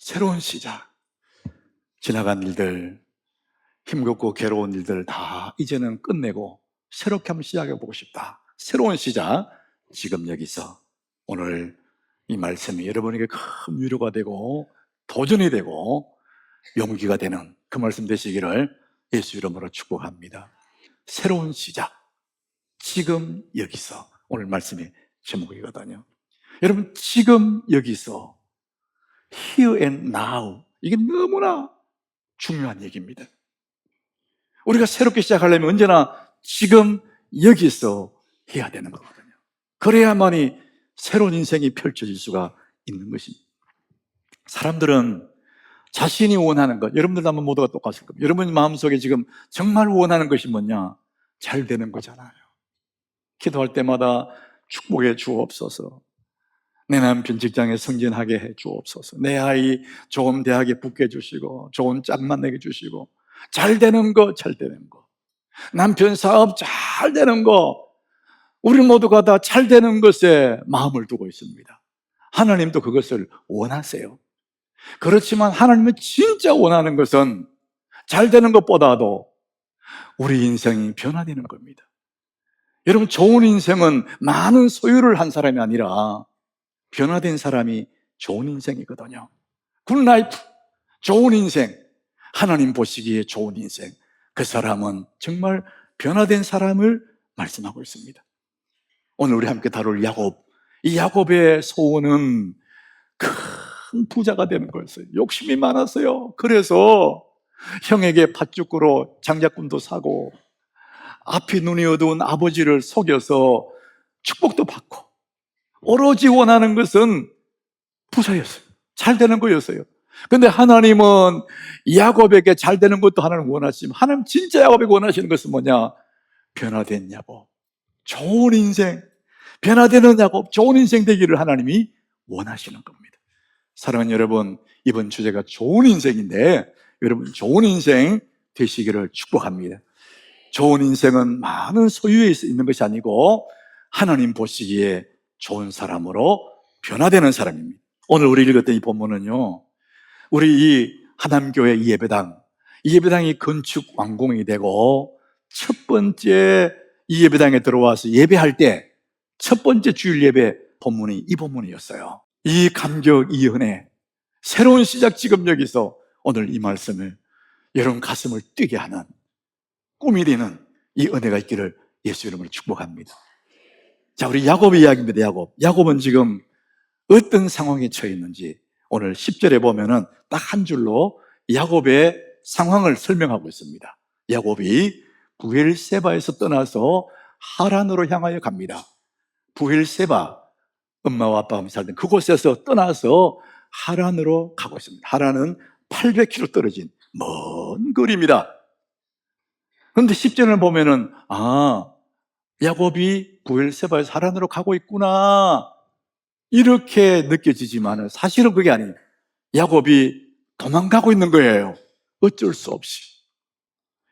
새로운 시작. 지나간 일들, 힘겹고 괴로운 일들 다 이제는 끝내고 새롭게 한번 시작해 보고 싶다. 새로운 시작. 지금 여기서 오늘 이 말씀이 여러분에게 큰 위로가 되고 도전이 되고 용기가 되는 그 말씀 되시기를 예수 이름으로 축복합니다. 새로운 시작. 지금 여기서. 오늘 말씀의 제목이거든요. 여러분, 지금 여기서 Here and now, 이게 너무나 중요한 얘기입니다. 우리가 새롭게 시작하려면 언제나 지금 여기서 해야 되는 거거든요. 그래야만이 새로운 인생이 펼쳐질 수가 있는 것입니다. 사람들은 자신이 원하는 것, 여러분들 아마 모두가 똑같을 겁니다. 여러분 마음속에 지금 정말 원하는 것이 뭐냐? 잘 되는 거잖아요. 기도할 때마다 축복해 주옵소서. 내 남편 직장에 승진하게 해 주옵소서. 내 아이 좋은 대학에 붙게 해주시고 좋은 짝 만나게 해주시고 잘 되는 거, 잘 되는 거. 남편 사업 잘 되는 거. 우리 모두가 다 잘 되는 것에 마음을 두고 있습니다. 하나님도 그것을 원하세요. 그렇지만 하나님은 진짜 원하는 것은 잘 되는 것보다도 우리 인생이 변화되는 겁니다. 여러분, 좋은 인생은 많은 소유를 한 사람이 아니라 변화된 사람이 좋은 인생이거든요. 굿라이프, 좋은 인생, 하나님 보시기에 좋은 인생. 그 사람은 정말 변화된 사람을 말씀하고 있습니다. 오늘 우리 함께 다룰 야곱, 이 야곱의 소원은 큰 부자가 되는 거였어요. 욕심이 많았어요. 그래서 형에게 팥죽으로 장작꾼도 사고 앞이 눈이 어두운 아버지를 속여서 축복도 받고 오로지 원하는 것은 부자였어요. 잘 되는 거였어요. 근데 하나님은 야곱에게 잘 되는 것도 하나님 원하시지만 하나님 진짜 야곱에게 원하시는 것은 뭐냐? 변화된 야곱, 좋은 인생, 변화되는 야곱, 좋은 인생 되기를 하나님이 원하시는 겁니다. 사랑하는 여러분, 이번 주제가 좋은 인생인데 여러분 좋은 인생 되시기를 축복합니다. 좋은 인생은 많은 소유에 있는 것이 아니고 하나님 보시기에 좋은 사람으로 변화되는 사람입니다. 오늘 우리 읽었던 이 본문은요, 우리 이 하남교회 이 예배당이 건축 완공이 되고 첫 번째 이 예배당에 들어와서 예배할 때 첫 번째 주일 예배 본문이 이 본문이었어요. 이 감격, 이 은혜, 새로운 시작 지금 여기서 오늘 이 말씀을 여러분 가슴을 뛰게 하는 꿈이 되는 이 은혜가 있기를 예수 이름으로 축복합니다. 자, 우리 야곱의 이야기입니다. 야곱은 지금 어떤 상황에 처해 있는지 오늘 10절에 보면은 딱 한 줄로 야곱의 상황을 설명하고 있습니다. 야곱이 부엘세바에서 떠나서 하란으로 향하여 갑니다. 부엘세바, 엄마와 아빠가 살던 그곳에서 떠나서 하란으로 가고 있습니다. 하란은 800km 떨어진 먼 거리입니다. 그런데 10절을 보면은 야곱이 부엘세바에서 하란으로 가고 있구나 이렇게 느껴지지만 사실은 그게 아니에요. 야곱이 도망가고 있는 거예요. 어쩔 수 없이.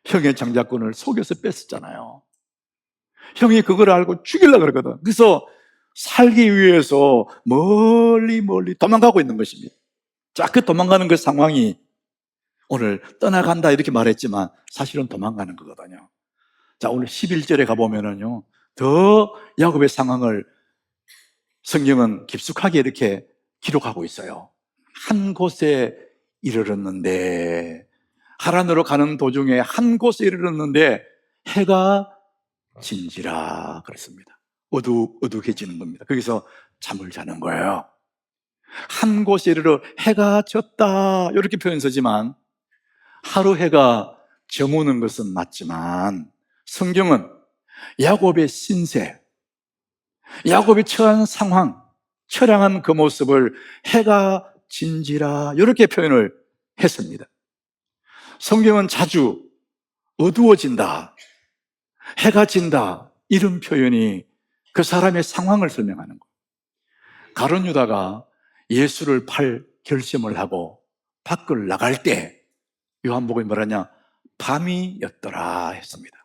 형의 장자권을 속여서 뺐었잖아요. 형이 그걸 알고 죽이려고 그러거든. 그래서 살기 위해서 멀리 도망가고 있는 것입니다. 자, 그 도망가는 그 상황이 오늘 떠나간다 이렇게 말했지만 사실은 도망가는 거거든요. 자, 오늘 11절에 가보면은요, 더 야곱의 상황을 성경은 깊숙하게 이렇게 기록하고 있어요. 한 곳에 이르렀는데, 하란으로 가는 도중에 한 곳에 이르렀는데 해가 진지라 그랬습니다. 어둑해지는 겁니다. 거기서 잠을 자는 거예요. 한 곳에 이르러 해가 졌다 이렇게 표현 쓰지만 하루 해가 저무는 것은 맞지만 성경은 야곱의 신세, 야곱이 처한 상황, 처량한 그 모습을 해가 진지라 이렇게 표현을 했습니다. 성경은 자주 어두워진다, 해가 진다 이런 표현이 그 사람의 상황을 설명하는 거예요. 가룟 유다가 예수를 팔 결심을 하고 밖을 나갈 때 요한복음이 뭐라냐? 밤이었더라 했습니다.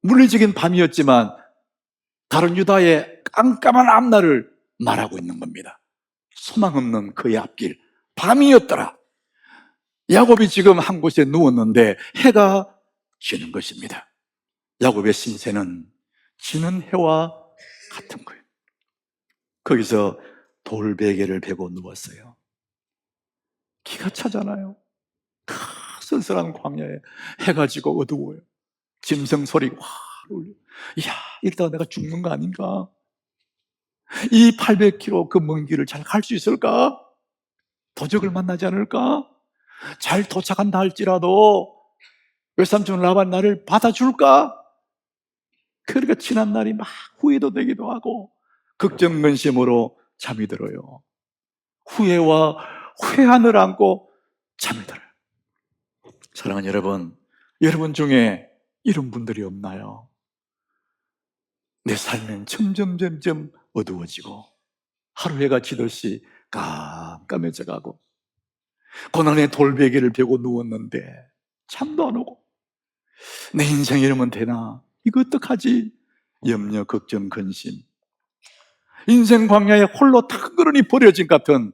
물리적인 밤이었지만 가룟 유다의 깜깜한 앞날을 말하고 있는 겁니다. 소망 없는 그의 앞길, 밤이었더라. 야곱이 지금 한 곳에 누웠는데 해가 지는 것입니다. 야곱의 신세는 지는 해와 같은 거예요. 거기서 돌베개를 베고 누웠어요. 기가 차잖아요. 쓸쓸한 광야에 해가 지고 어두워요. 짐승 소리가 확 울려. 이야, 이러다가 내가 죽는 거 아닌가? 이 800km 그 먼 길을 잘 갈 수 있을까? 도적을 만나지 않을까? 잘 도착한다 할지라도 외삼촌 라반 나를 받아줄까? 그러니까 지난 날이 막 후회도 되기도 하고 걱정 근심으로 잠이 들어요. 후회와 회한을 안고 잠이 들어요. 사랑하는 여러분, 여러분 중에 이런 분들이 없나요? 내 삶은 점점 어두워지고 하루 해가 지듯이 깜깜해져 가고 고난의 돌베개를 베고 누웠는데 잠도 안 오고 내 인생 이러면 되나? 이거 어떡하지? 염려, 걱정, 근심, 인생 광야에 홀로 탕그러니 버려진 같은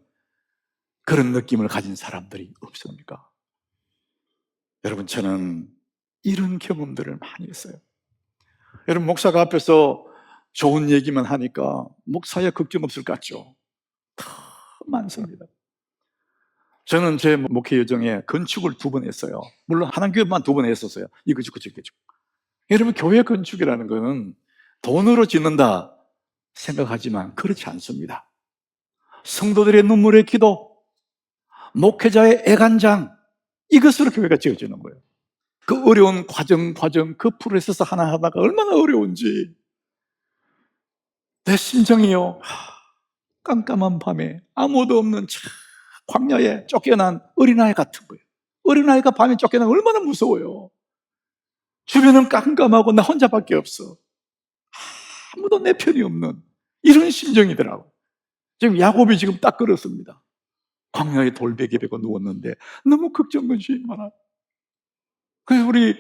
그런 느낌을 가진 사람들이 없습니까? 여러분, 저는 이런 경험들을 많이 했어요. 여러분, 목사가 앞에서 좋은 얘기만 하니까 목사야 걱정 없을 것 같죠? 다 많습니다. 저는 제 목회 여정에 건축을 2번 했어요. 물론 하나교회만 2번 했었어요. 이거 짓고 저거 짓고. 여러분, 교회 건축이라는 것은 돈으로 짓는다 생각하지만 그렇지 않습니다. 성도들의 눈물의 기도, 목회자의 애간장, 이것으로 교회가 지어지는 거예요. 그 어려운 과정 그 프로세스 하나하나가 얼마나 어려운지. 내 심정이요, 깜깜한 밤에 아무도 없는 광야에 쫓겨난 어린아이 같은 거예요. 어린아이가 밤에 쫓겨나면 얼마나 무서워요. 주변은 깜깜하고 나 혼자밖에 없어. 아무도 내 편이 없는 이런 심정이더라고. 지금 야곱이 지금 딱 그렇습니다. 광야에 돌베개 베고 누웠는데 너무 걱정 근심이 많아. 그래서 우리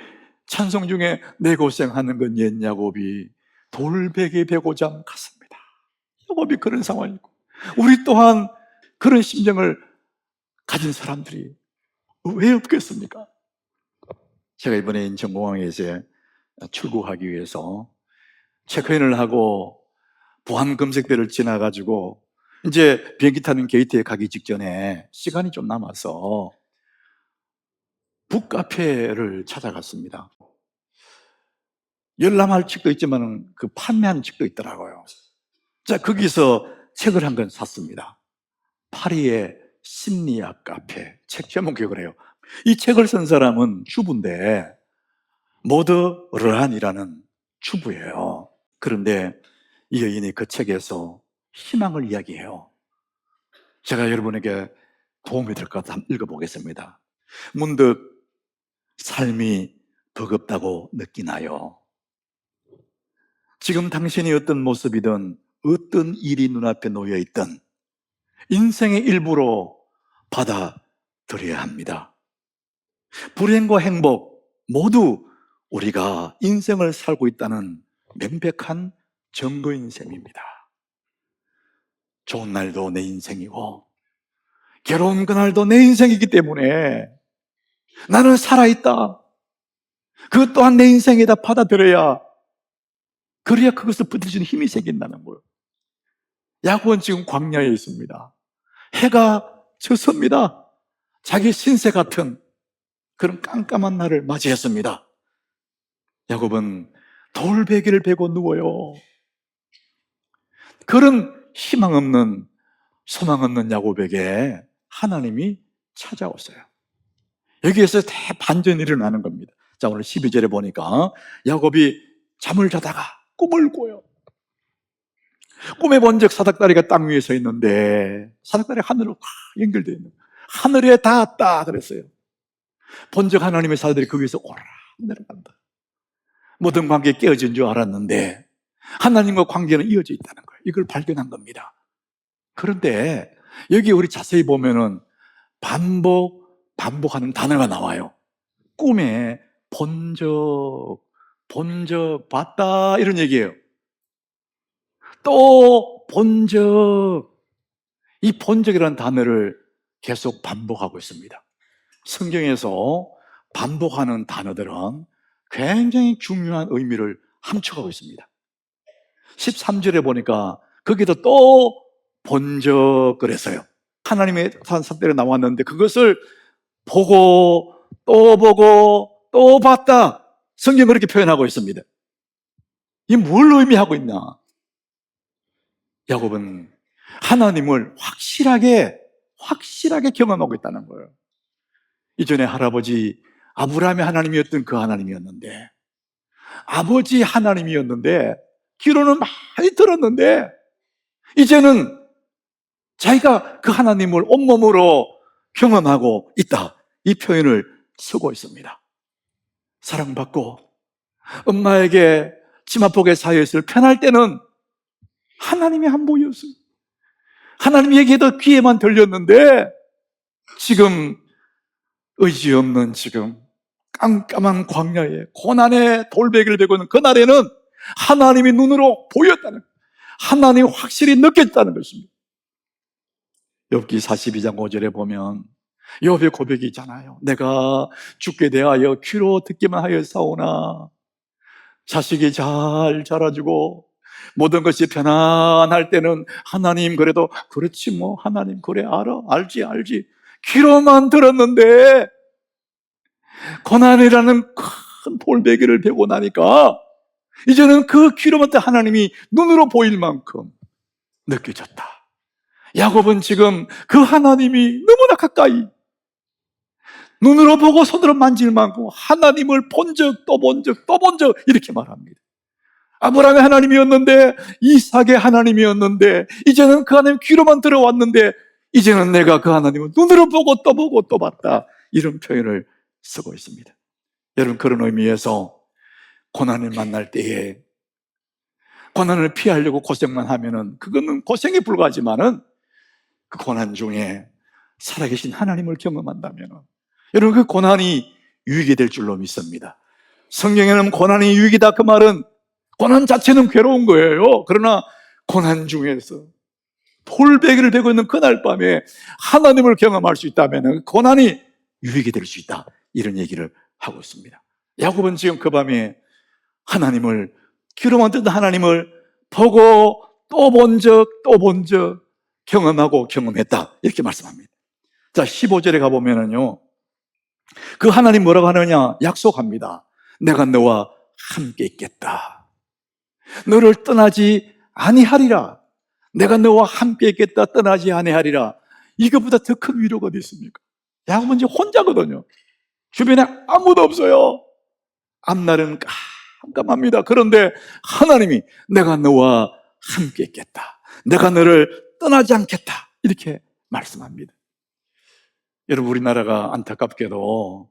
찬송 중에 내 고생하는 건 옛 야곱이 돌베개 베고 잠 갔습니다. 야곱이 그런 상황이고 우리 또한 그런 심정을 가진 사람들이 왜 없겠습니까? 제가 이번에 인천공항에서 출국하기 위해서 체크인을 하고 보안 검색대를 지나가지고 이제 비행기 타는 게이트에 가기 직전에 시간이 좀 남아서 북카페를 찾아갔습니다. 열람할 책도 있지만 그 판매하는 책도 있더라고요. 자, 거기서 책을 한 권 샀습니다. 파리의 심리학 카페, 책 제목 기억을 해요. 이 책을 쓴 사람은 주부인데 모드 르한이라는 주부예요. 그런데 이 여인이 그 책에서 희망을 이야기해요. 제가 여러분에게 도움이 될 것 같아 한번 읽어보겠습니다. 문득 삶이 버겁다고 느끼나요? 지금 당신이 어떤 모습이든 어떤 일이 눈앞에 놓여있든 인생의 일부로 받아들여야 합니다. 불행과 행복 모두 우리가 인생을 살고 있다는 명백한 증거인 셈입니다. 좋은 날도 내 인생이고 괴로운 그날도 내 인생이기 때문에 나는 살아있다. 그것 또한 내 인생에다 받아들여야, 그래야 그것을 버텨주는 힘이 생긴다는 거예요. 야곱은 지금 광야에 있습니다. 해가 졌습니다. 자기 신세 같은 그런 깜깜한 날을 맞이했습니다. 야곱은 돌베개를 베고 누워요. 그런 희망 없는, 소망 없는 야곱에게 하나님이 찾아오세요. 여기에서 대반전이 일어나는 겁니다. 자, 오늘 12절에 보니까 야곱이 잠을 자다가 꿈을 꿔요. 꿈에 본 적 사닥다리가 땅 위에 서 있는데 사닥다리가 하늘로 확 연결되어 있는 거예요. 하늘에 닿았다 그랬어요. 본 적 하나님의 사람들이 그 위에서 오락 내려간다. 모든 관계가 깨어진 줄 알았는데 하나님과 관계는 이어져 있다는 거예요. 이걸 발견한 겁니다. 그런데 여기 우리 자세히 보면은 반복하는 단어가 나와요. 꿈에 본 적, 봤다 이런 얘기예요. 또 본 적, 이 본 적이라는 단어를 계속 반복하고 있습니다. 성경에서 반복하는 단어들은 굉장히 중요한 의미를 함축하고 있습니다. 13절에 보니까 거기도 또 본적 그랬어요. 하나님의 산상들에 나왔는데 그것을 보고 또 보고 또 봤다. 성경은 그렇게 표현하고 있습니다. 이게 뭘 의미하고 있나? 야곱은 하나님을 확실하게 경험하고 있다는 거예요. 이전에 할아버지 아브라함의 하나님이었던 그 하나님이었는데, 아버지 하나님이었는데 귀로는 많이 들었는데 이제는 자기가 그 하나님을 온몸으로 경험하고 있다. 이 표현을 쓰고 있습니다. 사랑받고 엄마에게 치마폭에 쌓여있을 편할 때는 하나님이 안 보였어요. 하나님 얘기도 귀에만 들렸는데 지금 의지 없는 지금 깜깜한 광야에 고난의 돌베개를 베고 있는 그날에는 하나님이 눈으로 보였다는 거예요. 하나님이 확실히 느꼈다는 것입니다. 욥기 42장 5절에 보면 욥의 고백이 있잖아요. 내가 죽게 대하여 귀로 듣기만 하였사오나 자식이 잘 자라주고 모든 것이 편안할 때는 하나님 그래도 그렇지 뭐 하나님 그래 알지 귀로만 들었는데 고난이라는 큰 돌베개를 베고 나니까 이제는 그 귀로만 듣 하나님이 눈으로 보일 만큼 느껴졌다. 야곱은 지금 그 하나님이 너무나 가까이 눈으로 보고 손으로 만질 만큼 하나님을 본 적 또 본 적 또 본 적 이렇게 말합니다. 아브라함의 하나님이었는데 이삭의 하나님이었는데 이제는 그 하나님 귀로만 들어왔는데 이제는 내가 그 하나님을 눈으로 보고 또 봤다. 이런 표현을 쓰고 있습니다. 여러분 그런 의미에서 고난을 만날 때에 고난을 피하려고 고생만 하면은 그거는 고생에 불과하지만은 그 고난 중에 살아계신 하나님을 경험한다면은 여러분 그 고난이 유익이 될 줄로 믿습니다. 성경에는 고난이 유익이다 그 말은 고난 자체는 괴로운 거예요. 그러나 고난 중에서 돌베개를 베고 있는 그날 밤에 하나님을 경험할 수 있다면 고난이 유익이 될 수 있다. 이런 얘기를 하고 있습니다. 야곱은 지금 그 밤에 하나님을 귀로만 듣던 하나님을 보고 또 본 적 경험하고 경험했다. 이렇게 말씀합니다. 자, 15절에 가보면은요. 그 하나님 뭐라고 하느냐? 약속합니다. 내가 너와 함께 있겠다. 너를 떠나지 아니하리라. 내가 너와 함께 있겠다. 떠나지 아니하리라. 이거보다 더 큰 위로가 어디 있습니까? 야곱은 이제 혼자거든요. 주변에 아무도 없어요. 앞날은 깜깜합니다. 그런데 하나님이 내가 너와 함께 있겠다. 내가 너를 떠나지 않겠다. 이렇게 말씀합니다. 여러분 우리나라가 안타깝게도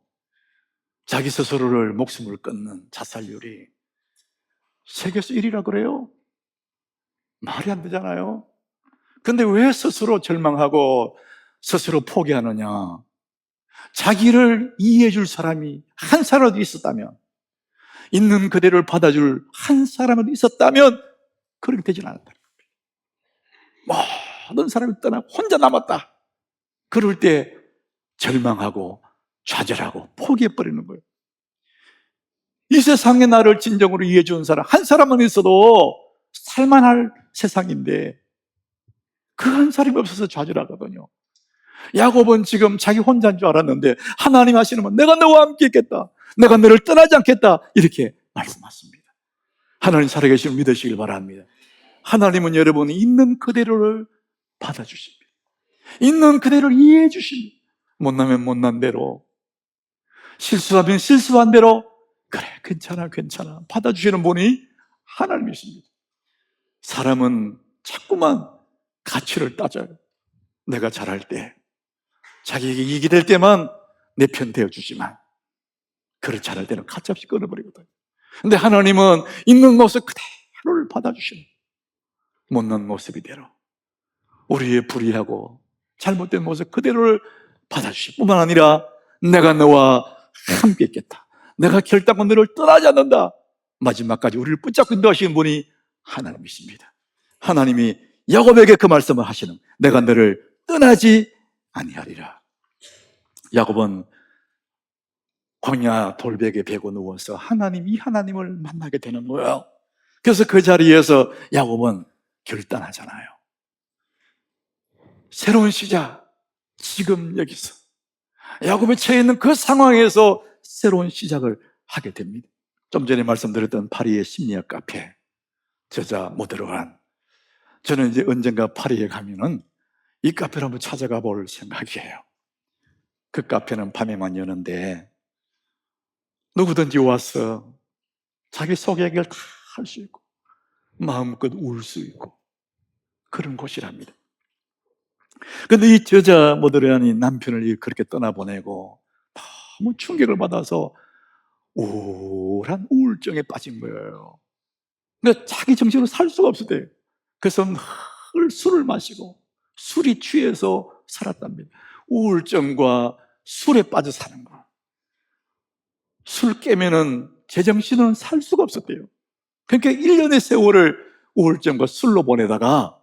자기 스스로를 목숨을 끊는 자살률이 세계에서 1위라 그래요? 말이 안 되잖아요. 근데 왜 스스로 절망하고 스스로 포기하느냐? 자기를 이해해 줄 사람이 한 사람도 있었다면, 있는 그대로를 받아줄 한 사람도 있었다면 그렇게 되지는 않았다. 모든 사람이 떠나고 혼자 남았다. 그럴 때 절망하고 좌절하고 포기해버리는 거예요. 이 세상에 나를 진정으로 이해해 주는 사람 한 사람만 있어도 살만할 세상인데 그 한 사람이 없어서 좌절하거든요. 야곱은 지금 자기 혼자인 줄 알았는데 하나님 하시는 건 내가 너와 함께 있겠다. 내가 너를 떠나지 않겠다. 이렇게 말씀하십니다. 하나님 살아계심을 믿으시길 바랍니다. 하나님은 여러분이 있는 그대로를 받아주십니다. 있는 그대로를 이해해 주십니다. 못나면 못난 대로, 실수하면 실수한 대로 그래 괜찮아 받아주시는 분이 하나님이십니다. 사람은 자꾸만 가치를 따져요. 내가 잘할 때, 자기에게 이익이 될 때만 내 편 되어주지만 그를 잘할 때는 가차없이 끊어버리거든요. 근데 하나님은 있는 모습 그대로를 받아주시는, 못난 모습이대로 우리의 불의하고 잘못된 모습 그대로를 받아주실 뿐만 아니라 내가 너와 함께 있겠다. 내가 결단코 너를 떠나지 않는다. 마지막까지 우리를 붙잡고 인도하시는 분이 하나님이십니다. 하나님이 야곱에게 그 말씀을 하시는, 내가 너를 떠나지 아니하리라. 야곱은 광야 돌베개 베고 누워서 이 하나님을 만나게 되는 거예요. 그래서 그 자리에서 야곱은 결단하잖아요. 새로운 시작, 지금 여기서. 야곱이 처해 있는 그 상황에서 새로운 시작을 하게 됩니다. 좀 전에 말씀드렸던 파리의 심리학 카페, 저자 못 들어간, 저는 이제 언젠가 파리에 가면은 이 카페를 한번 찾아가 볼 생각이에요. 그 카페는 밤에만 여는데 누구든지 와서 자기 속 얘기를 다 할 수 있고 마음껏 울 수 있고 그런 곳이랍니다. 그런데 이 저자 모드레안이 남편을 그렇게 떠나보내고 너무 충격을 받아서 우울한 우울증에 빠진 거예요. 그러니까 자기 정신으로 살 수가 없었대요. 그래서 늘 술을 마시고 술이 취해서 살았답니다. 우울증과 술에 빠져 사는 거. 술 깨면은 제정신은 살 수가 없었대요. 그러니까 1년의 세월을 우울증과 술로 보내다가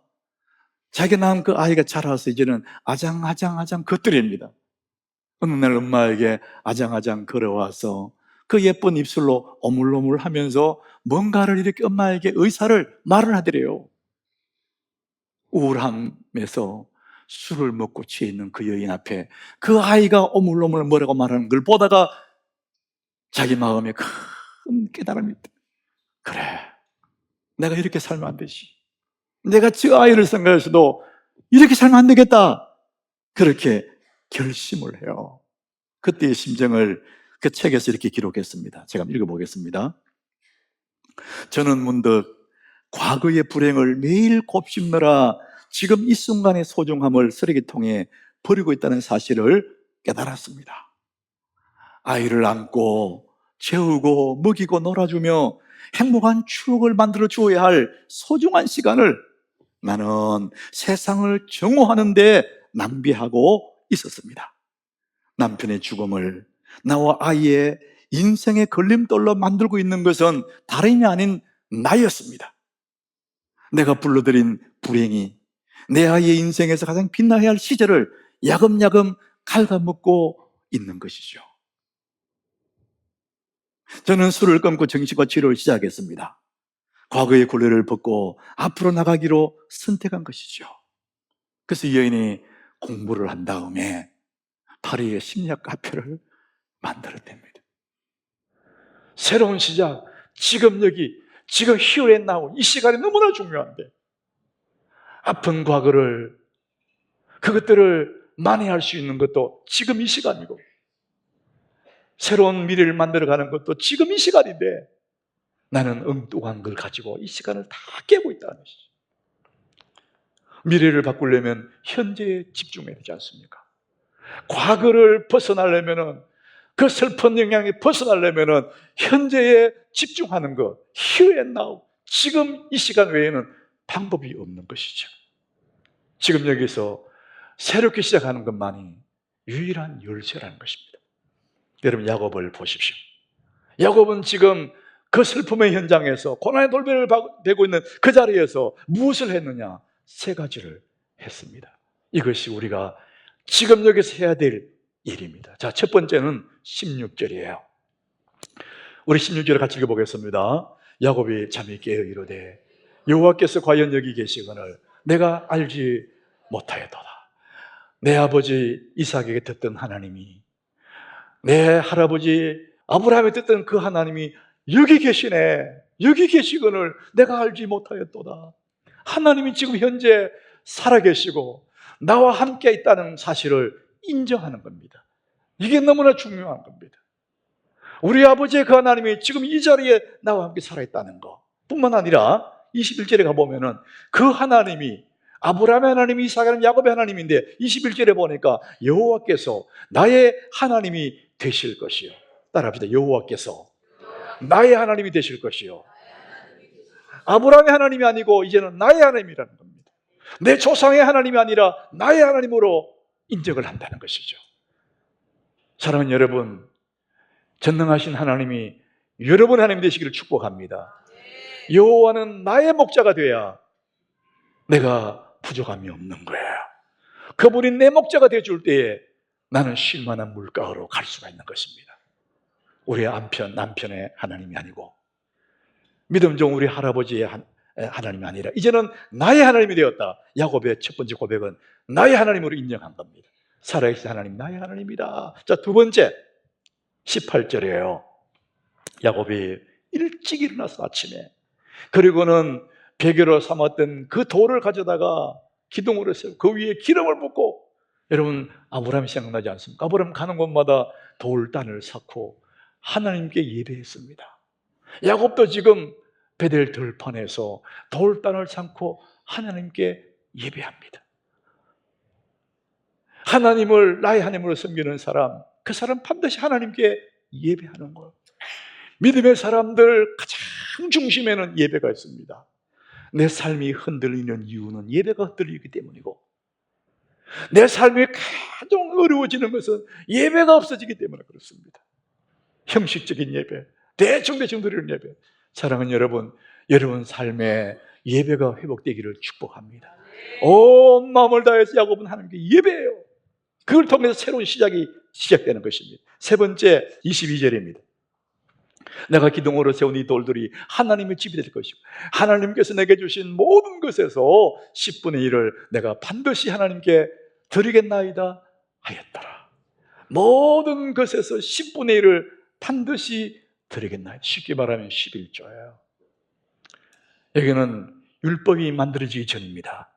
자기가 낳은 그 아이가 자라서 이제는 아장아장 겉들입니다. 어느 날 엄마에게 아장아장 걸어와서 그 예쁜 입술로 오물오물 하면서 뭔가를 이렇게 엄마에게 말을 하더래요. 우울함에서 술을 먹고 취해 있는 그 여인 앞에 그 아이가 오물오물 뭐라고 말하는 걸 보다가 자기 마음에 큰 깨달음이 있다. 그래, 내가 이렇게 살면 안 되지. 내가 저 아이를 생각해서도 이렇게 살면 안 되겠다. 그렇게 결심을 해요. 그때의 심정을 그 책에서 이렇게 기록했습니다. 제가 한번 읽어보겠습니다. 저는 문득 과거의 불행을 매일 곱씹느라 지금 이 순간의 소중함을 쓰레기통에 버리고 있다는 사실을 깨달았습니다. 아이를 안고 재우고 먹이고 놀아주며 행복한 추억을 만들어 주어야 할 소중한 시간을 나는 세상을 정오하는 데 낭비하고 있었습니다. 남편의 죽음을 나와 아이의 인생의 걸림돌로 만들고 있는 것은 다름이 아닌 나였습니다. 내가 불러들인 불행이 내 아이의 인생에서 가장 빛나야 할 시절을 야금야금 갉아먹고 있는 것이죠. 저는 술을 끊고 정신과 치료를 시작했습니다. 과거의 굴레를 벗고 앞으로 나가기로 선택한 것이죠. 그래서 이 여인이 공부를 한 다음에 파리의 심리학 카페를 만들어냅니다. 새로운 시작, 지금 여기, 지금 here and now, 이 시간이 너무나 중요한데 아픈 과거를, 그것들을 만회할 수 있는 것도 지금 이 시간이고 새로운 미래를 만들어가는 것도 지금 이 시간인데 나는 엉뚱한 걸 가지고 이 시간을 다 깨고 있다는 것이죠. 미래를 바꾸려면 현재에 집중해야 되지 않습니까? 과거를 벗어나려면, 그 슬픈 영향에 벗어나려면 현재에 집중하는 것, here and now, 지금 이 시간 외에는 방법이 없는 것이죠. 지금 여기서 새롭게 시작하는 것만이 유일한 열쇠라는 것입니다. 여러분, 야곱을 보십시오. 야곱은 지금 그 슬픔의 현장에서 고난의 돌베를 베고 있는 그 자리에서 무엇을 했느냐? 세 가지를 했습니다. 이것이 우리가 지금 여기서 해야 될 일입니다. 자, 첫 번째는 16절이에요. 우리 16절을 같이 읽어보겠습니다. 야곱이 잠이 깨어 이르되 여호와께서 과연 여기 계시거늘 내가 알지 못하였도다. 내 아버지 이삭에게 듣던 하나님이, 내 할아버지 아브라함에 듣던 그 하나님이 여기 계시네, 여기 계시거늘 내가 알지 못하였도다. 하나님이 지금 현재 살아계시고 나와 함께 있다는 사실을 인정하는 겁니다. 이게 너무나 중요한 겁니다. 우리 아버지의 그 하나님이 지금 이 자리에 나와 함께 살아있다는 것 뿐만 아니라 21절에 가보면은 그 하나님이 아브라함의 하나님이, 이삭의 하나님, 야곱의 하나님인데 21절에 보니까 여호와께서 나의 하나님이 되실 것이요. 따라합시다. 여호와께서 나의 하나님이 되실 것이요. 아브라함의 하나님이 아니고 이제는 나의 하나님이라는 겁니다. 내 조상의 하나님이 아니라 나의 하나님으로 인정을 한다는 것이죠. 사랑하는 여러분, 전능하신 하나님이 여러분의 하나님 되시기를 축복합니다. 여호와는 나의 목자가 돼야 내가 부족함이 없는 거예요. 그분이 내 목자가 되어줄 때에 나는 쉴만한 물가로 갈 수가 있는 것입니다. 우리 남편의 하나님이 아니고 믿음 좋은 우리 할아버지의 하나님이 아니라 이제는 나의 하나님이 되었다. 야곱의 첫 번째 고백은 나의 하나님으로 인정한 겁니다. 살아계신 하나님 나의 하나님이다. 자, 두 번째 18절이에요. 야곱이 일찍 일어나서 아침에, 그리고는 베개로 삼았던 그 돌을 가져다가 기둥으로 세우고 그 위에 기름을 붓고, 여러분 아브라함이 생각나지 않습니까? 아브라함 가는 곳마다 돌단을 쌓고 하나님께 예배했습니다. 야곱도 지금 베델 들판에서 돌단을 쌓고 하나님께 예배합니다. 하나님을 나의 하나님으로 섬기는 사람, 그 사람 반드시 하나님께 예배하는 거예요. 믿음의 사람들 가장 중심에는 예배가 있습니다. 내 삶이 흔들리는 이유는 예배가 흔들리기 때문이고, 내 삶이 가장 어려워지는 것은 예배가 없어지기 때문에 그렇습니다. 형식적인 예배, 대충 드리는 예배. 사랑하는 여러분, 여러분 삶에 예배가 회복되기를 축복합니다. 온 마음을 다해서 야곱은 하나님께 예배해요. 그걸 통해서 새로운 시작이 시작되는 것입니다. 세 번째 22절입니다. 내가 기둥으로 세운 이 돌들이 하나님의 집이 될 것이고 하나님께서 내게 주신 모든 것에서 10분의 1을 내가 반드시 하나님께 드리겠나이다 하였더라. 모든 것에서 10분의 1을 반드시 드리겠나이다. 쉽게 말하면 11조예요. 여기는 율법이 만들어지기 전입니다.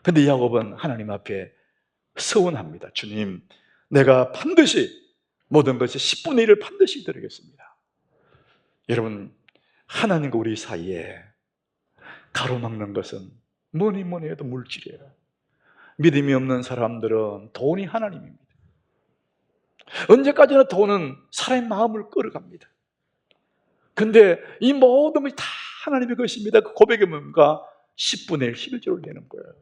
그런데 야곱은 하나님 앞에 서원합니다. 주님, 내가 반드시 모든 것의 10분의 1을 반드시 드리겠습니다. 여러분, 하나님과 우리 사이에 가로막는 것은 뭐니 해도 물질이에요. 믿음이 없는 사람들은 돈이 하나님입니다. 언제까지나 돈은 사람의 마음을 끌어갑니다. 근데 이 모든 것이 다 하나님의 것입니다. 그 고백이 뭡니까? 10분의 1, 11조를 내는 거예요.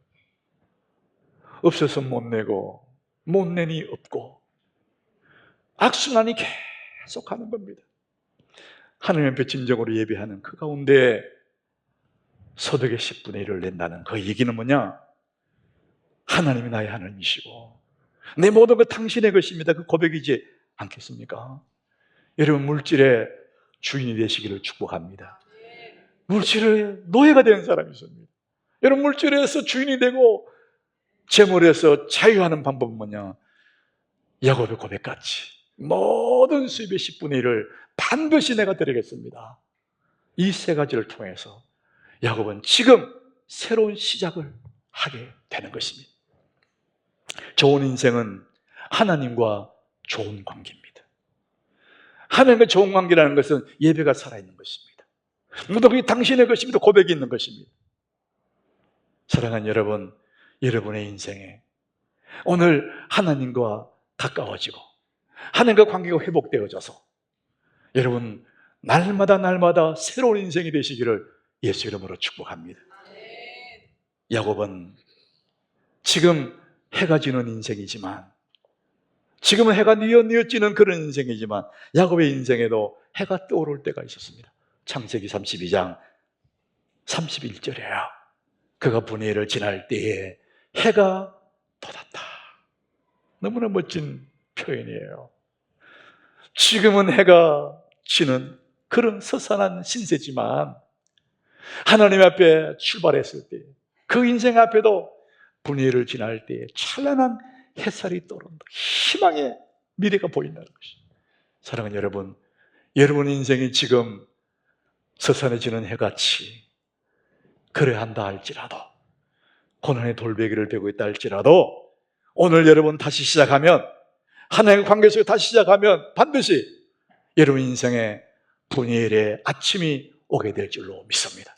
없어서 못 내고 못 내니 없고 악순환이 계속 하는 겁니다. 하나님 앞에 진정으로 예배하는 그 가운데 소득의 10분의 1을 낸다는 그 얘기는 뭐냐? 하나님이 나의 하나님이시고 내 모든 것 당신의 것입니다. 그 고백이지 않겠습니까? 여러분, 물질의 주인이 되시기를 축복합니다. 물질의 노예가 되는 사람이 있습니다. 여러분, 물질에서 주인이 되고 재물에서 자유하는 방법은 뭐냐? 야곱의 고백같이 모든 수입의 10분의 1을 반드시 내가 드리겠습니다. 이 세 가지를 통해서 야곱은 지금 새로운 시작을 하게 되는 것입니다. 좋은 인생은 하나님과 좋은 관계입니다. 하나님과 좋은 관계라는 것은 예배가 살아있는 것입니다. 모든 것이 당신의 것입니다. 고백이 있는 것입니다. 사랑하는 여러분, 여러분의 인생에 오늘 하나님과 가까워지고 하나님과 관계가 회복되어져서 여러분 날마다 새로운 인생이 되시기를 예수 이름으로 축복합니다. 야곱은 지금 해가 지는 인생이지만, 지금은 해가 뉘어지는 그런 인생이지만 야곱의 인생에도 해가 떠오를 때가 있었습니다. 창세기 32장 31절이에요. 그가 분해를 지날 때에 해가 돋았다. 너무나 멋진 표현이에요. 지금은 해가 지는 그런 서산한 신세지만 하나님 앞에 출발했을 때 그 인생 앞에도 분해를 지날 때에 찬란한 햇살이 떠오른다. 희망의 미래가 보인다는 것이죠. 사랑하는 여러분, 여러분 인생이 지금 서산해지는 해같이 그래야 한다 할지라도, 고난의 돌베개를 베고 있다 할지라도 오늘 여러분 다시 시작하면, 하나님과 관계 속에 다시 시작하면 반드시 여러분 인생에 분해의 아침이 오게 될 줄로 믿습니다.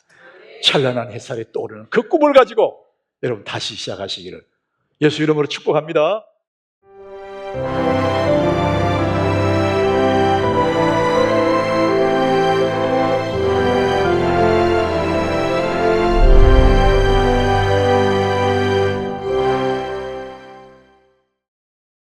찬란한 햇살이 떠오르는 그 꿈을 가지고 여러분 다시 시작하시기를 예수 이름으로 축복합니다.